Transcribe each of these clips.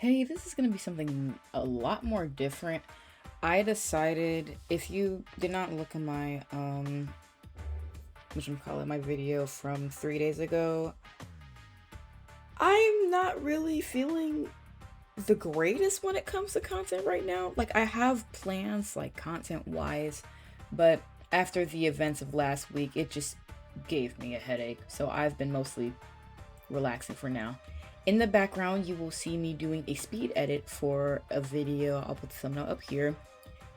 Hey, this is gonna be something a lot more different. I decided, if you did not look at my my video from 3 days ago, I'm not really feeling the greatest when it comes to content right now. Like, I have plans, like, content wise, but after the events of last week, it just gave me a headache. So I've been mostly relaxing for now. In the background, you will see me doing a speed edit for a video. I'll put the thumbnail up here.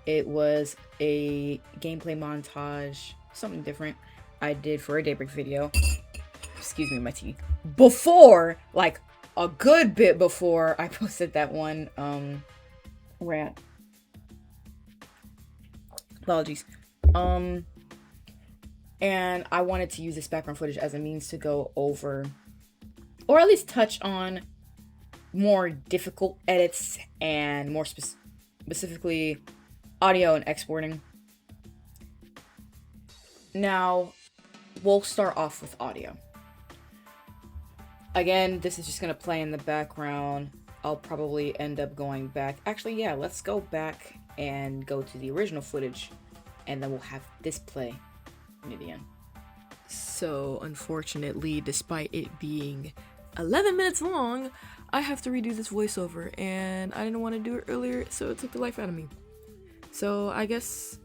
It was a gameplay montage, something different I did for a Daybreak video. Excuse me, my tea. Before, like, a good bit before I posted that one, rant. Apologies. And I wanted to use this background footage as a means to go over, or at least touch on, more difficult edits and more specifically audio and exporting. Now, we'll start off with audio. Again, this is just gonna play in the background. I'll probably end up going back. Actually, yeah, let's go back and go to the original footage, and then we'll have this play near the end. So, unfortunately, despite it being 11 minutes long, I have to redo this voiceover, and I didn't want to do it earlier, so it took the life out of me. So, I guess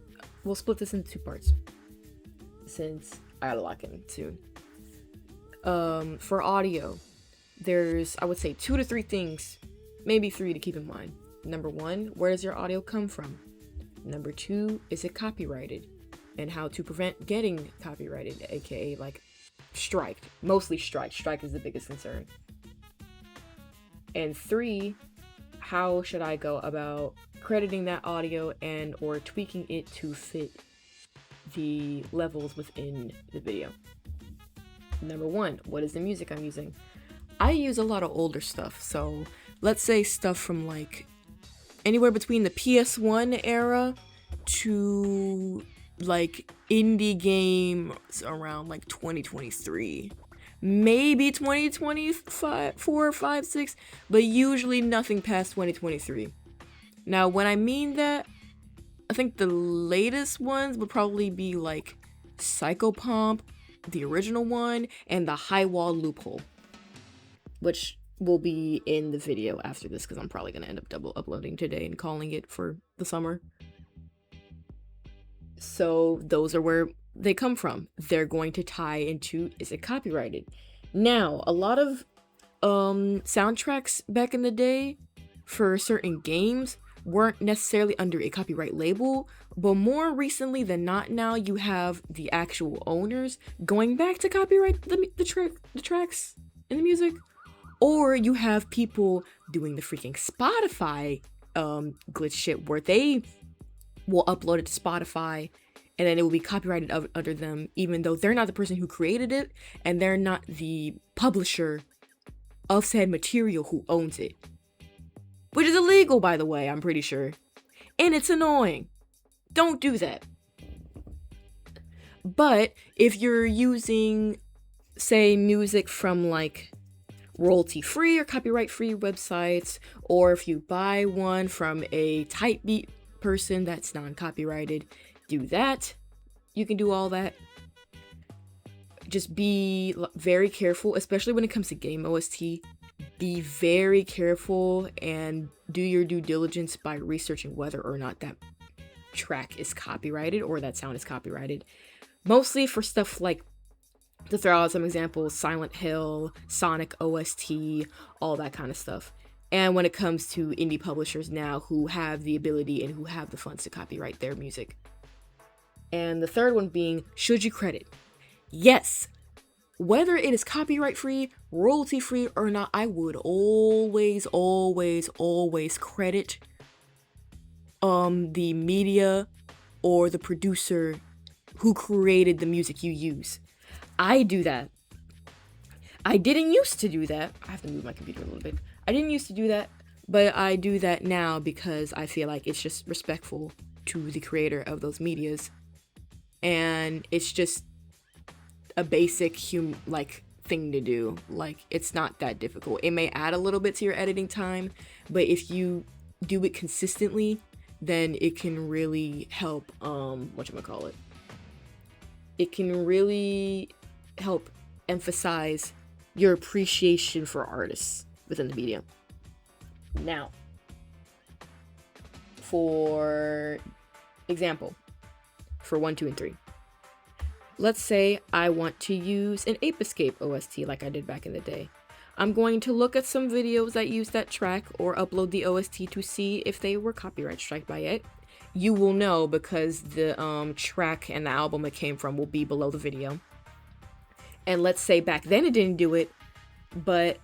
we'll split this into two parts, since I gotta lock in soon. For audio, there's, I would say, 2 to 3 things, maybe 3 to keep in mind. Number 1, where does your audio come from? Number 2, is it copyrighted? And how to prevent getting copyrighted, aka like striked. Mostly strike. Strike is the biggest concern. And 3, how should I go about crediting that audio and or tweaking it to fit the levels within the video? Number 1, what is the music I'm using? I use a lot of older stuff, so let's say stuff from like anywhere between the PS1 era to like indie games around like 2023, maybe 2025, 4, 5, 6, but usually nothing past 2023. Now, when I mean that, I think the latest ones would probably be like Psychopomp, the original one, and the High Wall Loophole, which will be in the video after this because I'm probably going to end up double uploading today and calling it for the summer. So those are where they come from. They're going to tie into, is it copyrighted? Now, a lot of soundtracks back in the day for certain games weren't necessarily under a copyright label, but more recently than not now, you have the actual owners going back to copyright the tracks and the music, or you have people doing the freaking Spotify glitch shit where they will upload it to Spotify and then it will be copyrighted under them, even though they're not the person who created it and they're not the publisher of said material who owns it. Which is illegal, by the way, I'm pretty sure. And it's annoying. Don't do that. But if you're using, say, music from like royalty-free or copyright-free websites, or if you buy one from a type beat person that's non-copyrighted, do that. You can do all that. Just be very careful, especially when it comes to game OST. Be very careful and do your due diligence by researching whether or not that track is copyrighted or that sound is copyrighted. Mostly for stuff like, to throw out some examples, Silent Hill, Sonic OST, all that kind of stuff. And when it comes to indie publishers now who have the ability and who have the funds to copyright their music. And the third one being, should you credit? Yes. Whether it is copyright free, royalty free or not, I would always credit the media or the producer who created the music you use. I do that. I didn't used to do that. I have to move my computer a little bit. I didn't used to do that, but I do that now because I feel like it's just respectful to the creator of those medias. And it's just a basic thing to do. Like, it's not that difficult. It may add a little bit to your editing time, but if you do it consistently, then it can really help, whatchamacallit. It can really help emphasize your appreciation for artists within the medium. Now, for example, for 1, 2, and 3. Let's say I want to use an Ape Escape OST like I did back in the day. I'm going to look at some videos that use that track or upload the OST to see if they were copyright struck by it. You will know because the track and the album it came from will be below the video. And let's say back then it didn't do it, but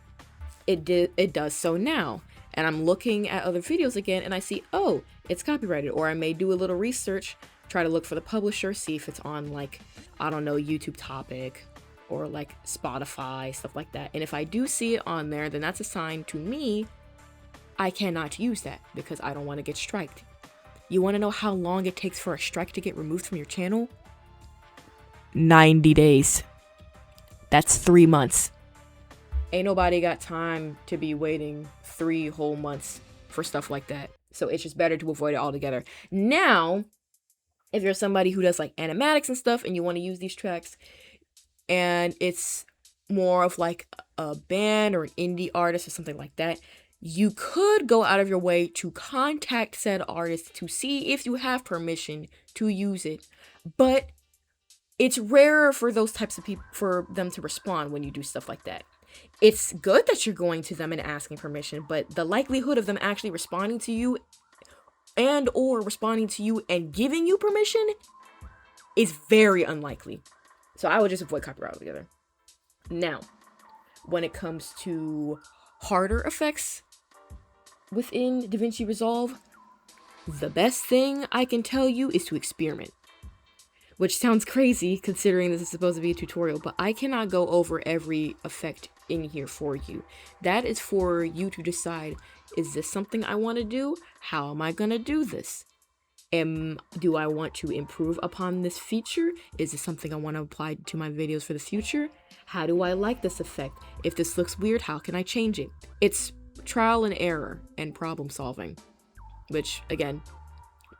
it does so now. And I'm looking at other videos again and I see, oh, it's copyrighted. Or I may do a little research, try to look for the publisher, see if it's on, like, I don't know, YouTube Topic or like Spotify, stuff like that. And if I do see it on there, then that's a sign to me I cannot use that because I don't want to get striked. You want to know how long it takes for a strike to get removed from your channel? 90 days. That's 3 months. Ain't nobody got time to be waiting 3 whole months for stuff like that. So it's just better to avoid it altogether. Now, if you're somebody who does like animatics and stuff and you want to use these tracks and it's more of like a band or an indie artist or something like that, you could go out of your way to contact said artist to see if you have permission to use it. But it's rarer for those types of people, for them to respond when you do stuff like that. It's good that you're going to them and asking permission, but the likelihood of them actually responding to you and or responding to you and giving you permission is very unlikely. So I would just avoid copyright altogether. Now, when it comes to harder effects within Davinci Resolve, the best thing I can tell you is to experiment. Which sounds crazy considering this is supposed to be a tutorial, but I cannot go over every effect in here for you. That is for you to decide, is this something I want to do? How am I going to do this? Do I want to improve upon this feature? Is this something I want to apply to my videos for the future? How do I like this effect? If this looks weird, how can I change it? It's trial and error and problem solving, which again,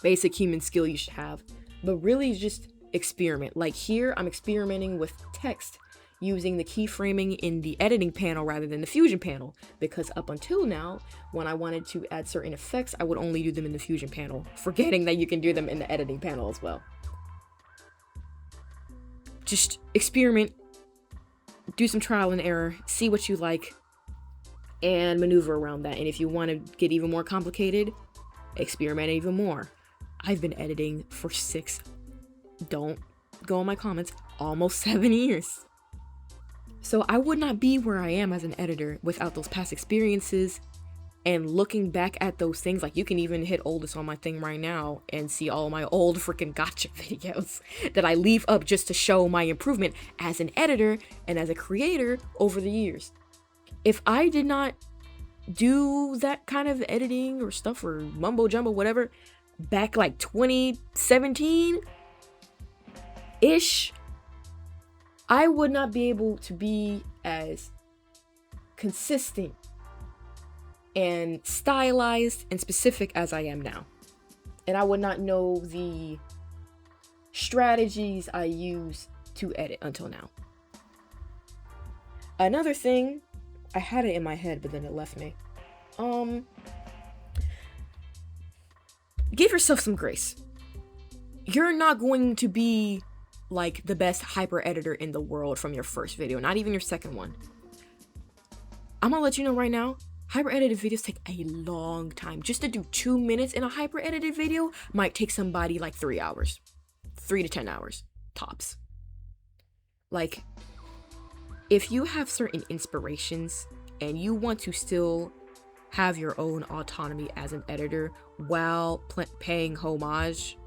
basic human skill you should have, but really just experiment. Like here, I'm experimenting with text using the keyframing in the editing panel rather than the fusion panel, because up until now, when I wanted to add certain effects, I would only do them in the fusion panel, forgetting that you can do them in the editing panel as well. Just experiment, do some trial and error, see what you like, and maneuver around that. And if you want to get even more complicated, experiment even more. I've been editing for don't go in my comments, almost 7 years. So I would not be where I am as an editor without those past experiences and looking back at those things. Like, you can even hit oldest on my thing right now and see all my old freaking gotcha videos that I leave up just to show my improvement as an editor and as a creator over the years. If I did not do that kind of editing or stuff or mumbo jumbo, whatever, back like 2017 ish, I would not be able to be as consistent and stylized and specific as I am now. And I would not know the strategies I use to edit until now. Another thing, I had it in my head, but then it left me. Give yourself some grace. You're not going to be like the best hyper editor in the world from your first video, not even your second one. I'm gonna let you know right now, hyper edited videos take a long time. Just to do 2 minutes in a hyper edited video might take somebody like 3 hours, 3 to 10 hours tops. Like, if you have certain inspirations and you want to still have your own autonomy as an editor while paying homage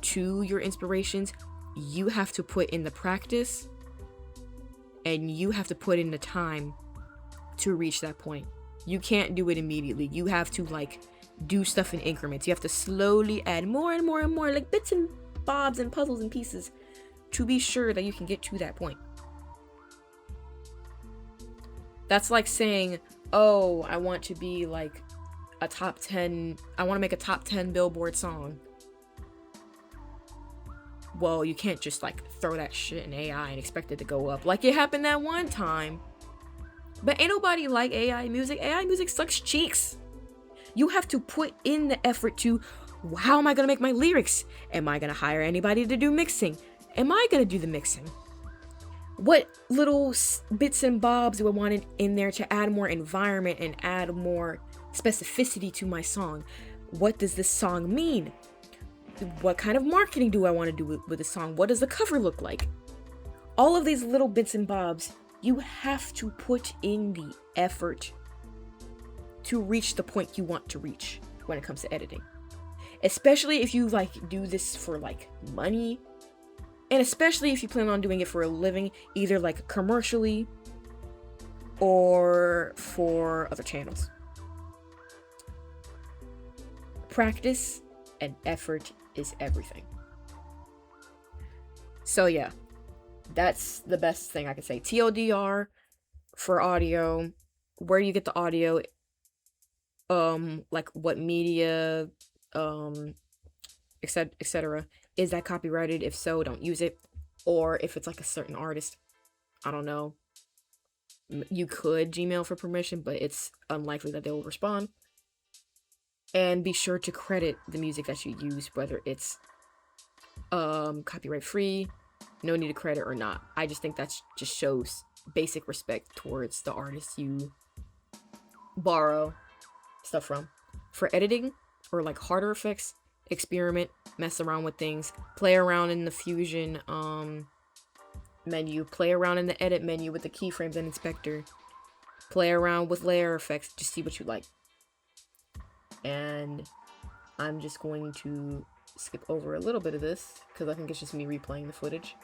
to your inspirations, you have to put in the practice and you have to put in the time to reach that point. You can't do it immediately. You have to like do stuff in increments. You have to slowly add more and more and more, like bits and bobs and puzzles and pieces, to be sure that you can get to that point. That's like saying, oh, I want to be like a top 10, I want to make a top 10 Billboard song. Well, you can't just like throw that shit in AI and expect it to go up. Like it happened that one time. But ain't nobody like AI music. AI music sucks cheeks. You have to put in the effort to, how am I gonna make my lyrics? Am I gonna hire anybody to do mixing? Am I gonna do the mixing? What little bits and bobs do I want in there to add more environment and add more specificity to my song? What does this song mean? What kind of marketing do I want to do with the song? What does the cover look like? All of these little bits and bobs, you have to put in the effort to reach the point you want to reach when it comes to editing. Especially if you like do this for like money, and especially if you plan on doing it for a living, either like commercially or for other channels. Practice and effort is everything. So yeah, that's the best thing I can say. TLDR for audio. Where do you get the audio? Like what media, etc. Is that copyrighted? If so, don't use it. Or if it's like a certain artist, I don't know. You could Gmail for permission, but it's unlikely that they will respond. And be sure to credit the music that you use, whether it's copyright free, no need to credit or not. I just think that just shows basic respect towards the artists you borrow stuff from. For editing or like harder effects, experiment, mess around with things, play around in the Fusion menu, play around in the edit menu with the keyframes and inspector, play around with layer effects, just see what you like. And I'm just going to skip over a little bit of this because I think it's just me replaying the footage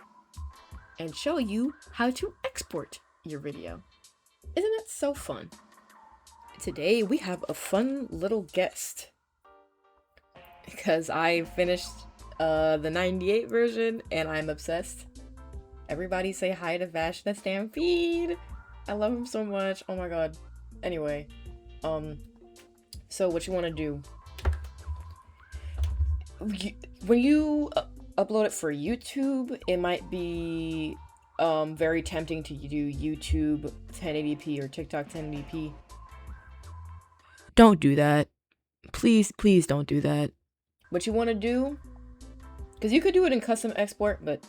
and show you how to export your video. Isn't that so fun? Today we have a fun little guest because I finished the 98 version and I'm obsessed. Everybody say hi to Vash the Stampede. I love him so much. Oh my god. Anyway, so what you want to do, when you upload it for YouTube, it might be very tempting to do YouTube 1080p or TikTok 1080p. Don't do that. Please don't do that. What you want to do, because you could do it in custom export, but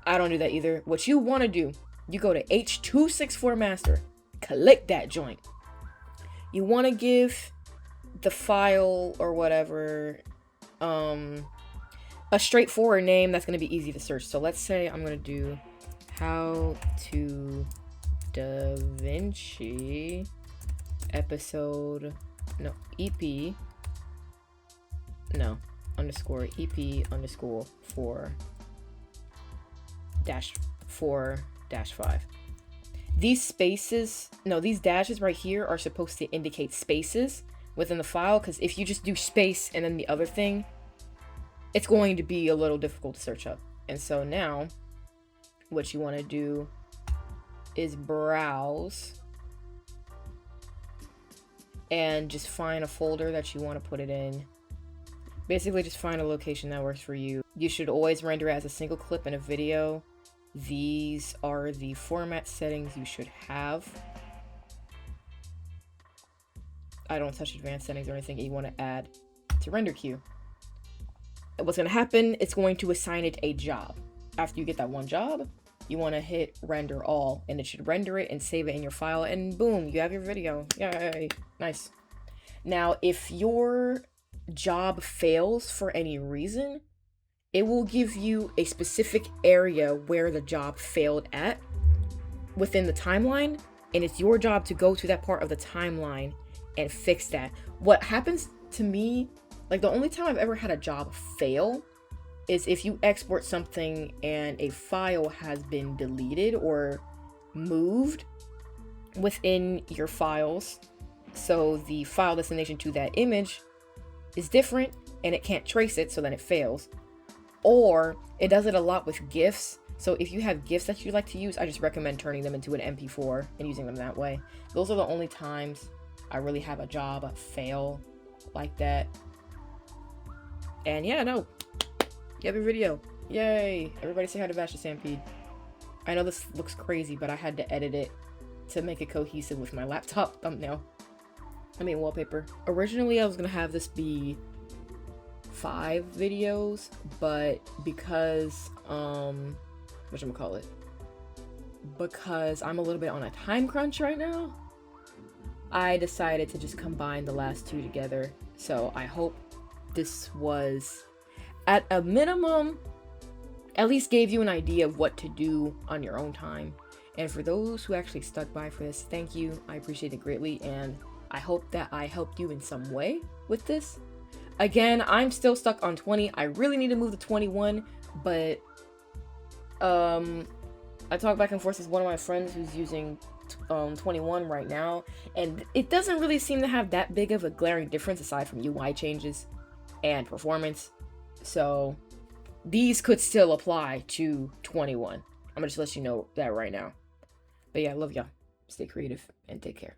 I don't do that either. What you want to do, you go to H.264 master, click that joint. You want to give the file or whatever a straightforward name that's going to be easy to search. So let's say I'm going to do how to Davinci episode, no, EP, no, underscore EP underscore 4-4-5. These spaces, no, these dashes right here are supposed to indicate spaces within the file, because if you just do space and then the other thing, it's going to be a little difficult to search up. And so now, what you want to do is browse and just find a folder that you want to put it in. Basically, just find a location that works for you. You should always render as a single clip in a video. These are the format settings you should have. I don't touch advanced settings or anything you want to add to render queue. What's going to happen, it's going to assign it a job. After you get that one job, you want to hit render all, and it should render it and save it in your file, and boom, you have your video. Yay, nice. Now, if your job fails for any reason, it will give you a specific area where the job failed at within the timeline, and it's your job to go to that part of the timeline and fix that. What happens to me, like the only time I've ever had a job fail is if you export something and a file has been deleted or moved within your files. So the file destination to that image is different and it can't trace it, so then it fails. Or it does it a lot with GIFs. So if you have GIFs that you like to use, I just recommend turning them into an MP4 and using them that way. Those are the only times I really have a job fail like that. And yeah, no. You have a video. Yay! Everybody say hi to Vash the Stampede. I know this looks crazy, but I had to edit it to make it cohesive with my laptop thumbnail. Wallpaper. Originally, I was gonna have this be 5 videos, but because, whatchamacallit? Because I'm a little bit on a time crunch right now, I decided to just combine the last 2 together. So I hope this was, at a minimum, at least gave you an idea of what to do on your own time. And for those who actually stuck by for this, thank you. I appreciate it greatly, and I hope that I helped you in some way with this. Again, I'm still stuck on 20. I really need to move to 21, but I talk back and forth with one of my friends who's using 21 right now, and it doesn't really seem to have that big of a glaring difference aside from UI changes and performance. So these could still apply to 21. I'm gonna just let you know that right now. But yeah, I love y'all. Stay creative and take care.